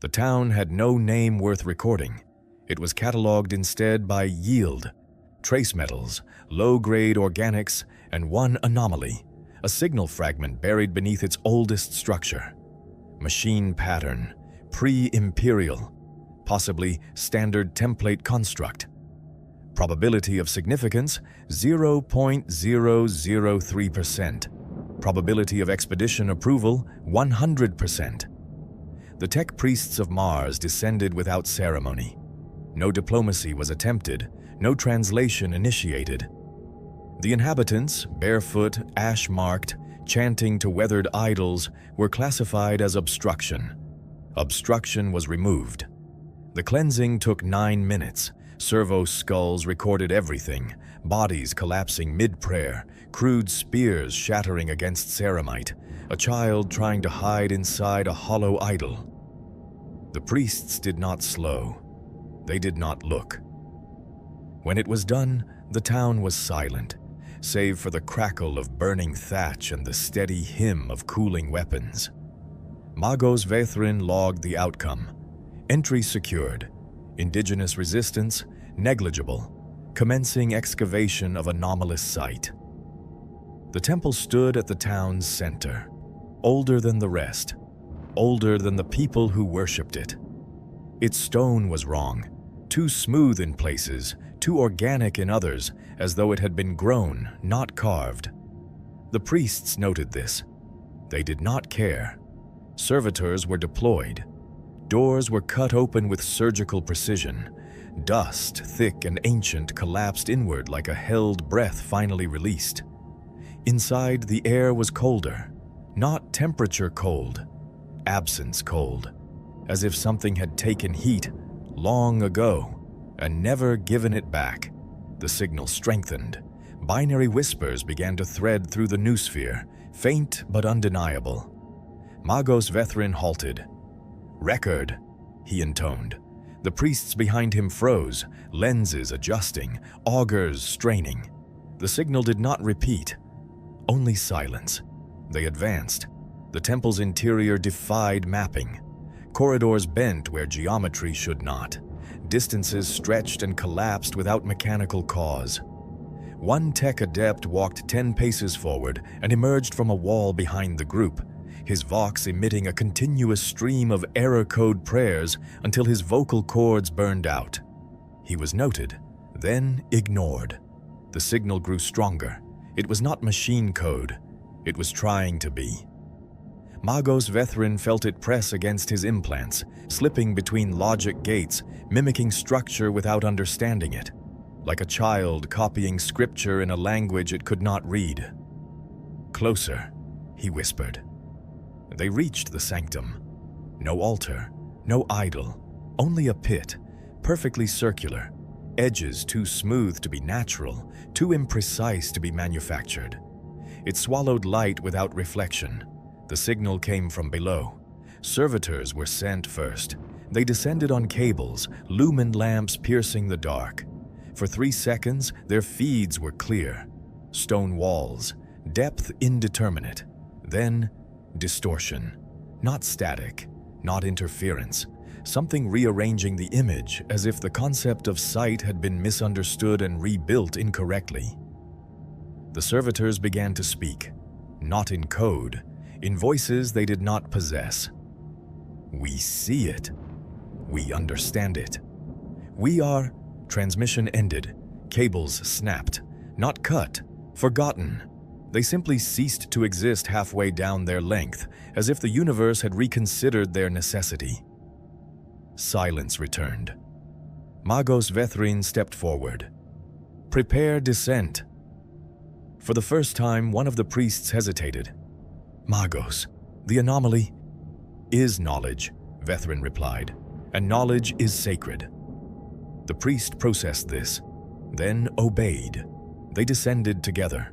The town had no name worth recording. It was cataloged instead by yield, trace metals, low-grade organics, and one anomaly, a signal fragment buried beneath its oldest structure. Machine pattern, pre-imperial, possibly standard template construct. Probability of significance, 0.003%. Probability of expedition approval, 100%. The tech priests of Mars descended without ceremony. No diplomacy was attempted, no translation initiated. The inhabitants, barefoot, ash-marked, chanting to weathered idols, were classified as obstruction. Obstruction was removed. The cleansing took 9 minutes. Servo skulls recorded everything, bodies collapsing mid-prayer, crude spears shattering against ceramite, a child trying to hide inside a hollow idol. The priests did not slow. They did not look. When it was done, the town was silent, save for the crackle of burning thatch and the steady hymn of cooling weapons. Magos Vethrin logged the outcome. Entry secured. Indigenous resistance negligible. Commencing excavation of anomalous site. The temple stood at the town's center, older than the rest, older than the people who worshipped it. Its stone was wrong, too smooth in places, too organic in others, as though it had been grown, not carved. The priests noted this. They did not care. Servitors were deployed. Doors were cut open with surgical precision. Dust, thick and ancient, collapsed inward like a held breath finally released. Inside, the air was colder, not temperature cold, absence cold, as if something had taken heat long ago and never given it back. The signal strengthened. Binary whispers began to thread through the noosphere, faint but undeniable. Magos Vethrin halted. "Record," he intoned. The priests behind him froze, lenses adjusting, augurs straining. The signal did not repeat, only silence. They advanced. The temple's interior defied mapping. Corridors bent where geometry should not. Distances stretched and collapsed without mechanical cause. One tech adept walked 10 paces forward and emerged from a wall behind the group, his vox emitting a continuous stream of error code prayers until his vocal cords burned out. He was noted, then ignored. The signal grew stronger. It was not machine code. It was trying to be. Magos Vethrin felt it press against his implants, slipping between logic gates, mimicking structure without understanding it, like a child copying scripture in a language it could not read. "Closer," he whispered. They reached the sanctum. No altar, no idol, only a pit, perfectly circular, edges too smooth to be natural, too imprecise to be manufactured. It swallowed light without reflection. The signal came from below. Servitors were sent first. They descended on cables, lumen lamps piercing the dark. For 3 seconds, their feeds were clear. Stone walls, depth indeterminate. Then, distortion. Not static, not interference. Something rearranging the image as if the concept of sight had been misunderstood and rebuilt incorrectly. The servitors began to speak, not in code, in voices they did not possess. "We see it. We understand it. We are..." Transmission ended. Cables snapped. Not cut, forgotten. They simply ceased to exist halfway down their length, as if the universe had reconsidered their necessity. Silence returned. Magos Vethrin stepped forward. "Prepare descent." For the first time, one of the priests hesitated. "Magos, the anomaly is knowledge," Vethrin replied, "and knowledge is sacred." The priest processed this, then obeyed. They descended together.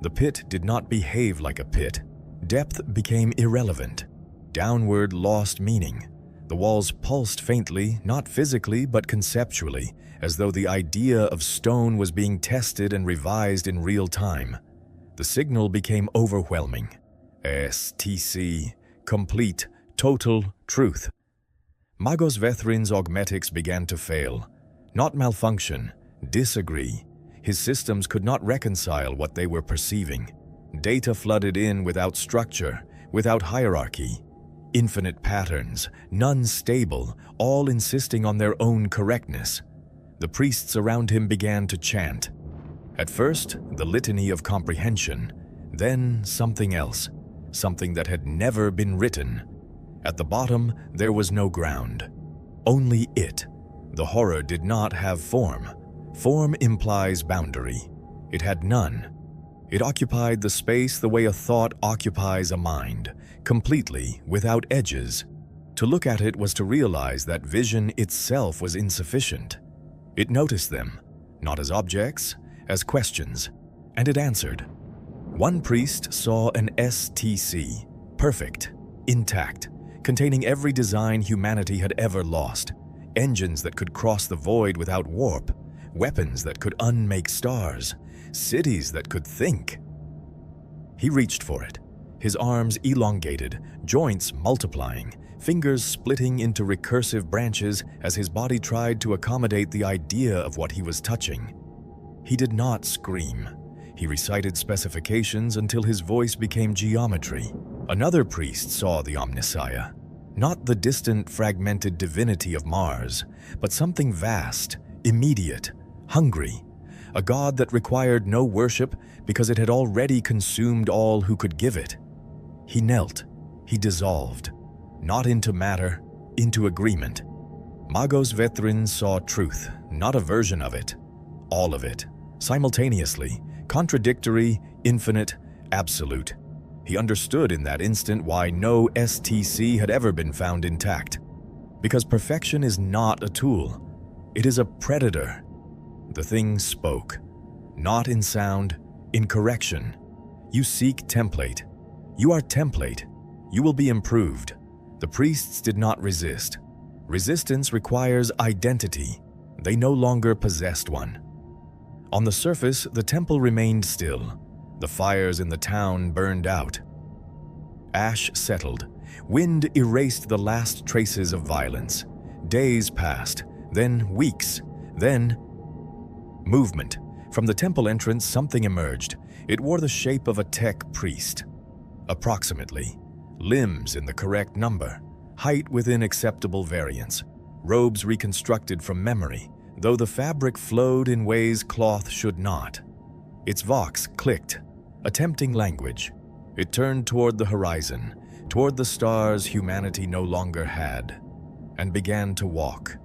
The pit did not behave like a pit. Depth became irrelevant. Downward lost meaning. The walls pulsed faintly, not physically but conceptually, as though the idea of stone was being tested and revised in real time. The signal became overwhelming. STC, complete, total truth. Magos Vethrin's augmetics began to fail. Not malfunction, disagree. His systems could not reconcile what they were perceiving. Data flooded in without structure, without hierarchy. Infinite patterns, none stable, all insisting on their own correctness. The priests around him began to chant. At first, the litany of comprehension, then something else, something that had never been written. At the bottom, there was no ground. Only it. The horror did not have form. Form implies boundary. It had none. It occupied the space the way a thought occupies a mind, completely, without edges. To look at it was to realize that vision itself was insufficient. It noticed them, not as objects, as questions, and it answered. One priest saw an STC, perfect, intact, containing every design humanity had ever lost, engines that could cross the void without warp, weapons that could unmake stars, cities that could think. He reached for it, his arms elongated, joints multiplying, fingers splitting into recursive branches as his body tried to accommodate the idea of what he was touching. He did not scream. He recited specifications until his voice became geometry. Another priest saw the Omnissiah, not the distant, fragmented divinity of Mars, but something vast, immediate, hungry, a god that required no worship because it had already consumed all who could give it. He knelt, he dissolved, not into matter, into agreement. Magos Vethrin saw truth, not a version of it, all of it, simultaneously, contradictory, infinite, absolute. He understood in that instant why no STC had ever been found intact. Because perfection is not a tool, it is a predator. The thing spoke, not in sound, in correction. You seek template. You are template. You will be improved. The priests did not resist. Resistance requires identity. They no longer possessed one. On the surface, the temple remained still. The fires in the town burned out. Ash settled. Wind erased the last traces of violence. Days passed, then weeks, then movement. From the temple entrance, something emerged. It wore the shape of a tech priest. Approximately. Limbs in the correct number. Height within acceptable variance. Robes reconstructed from memory, though the fabric flowed in ways cloth should not. Its vox clicked, attempting language. It turned toward the horizon, toward the stars humanity no longer had, and began to walk.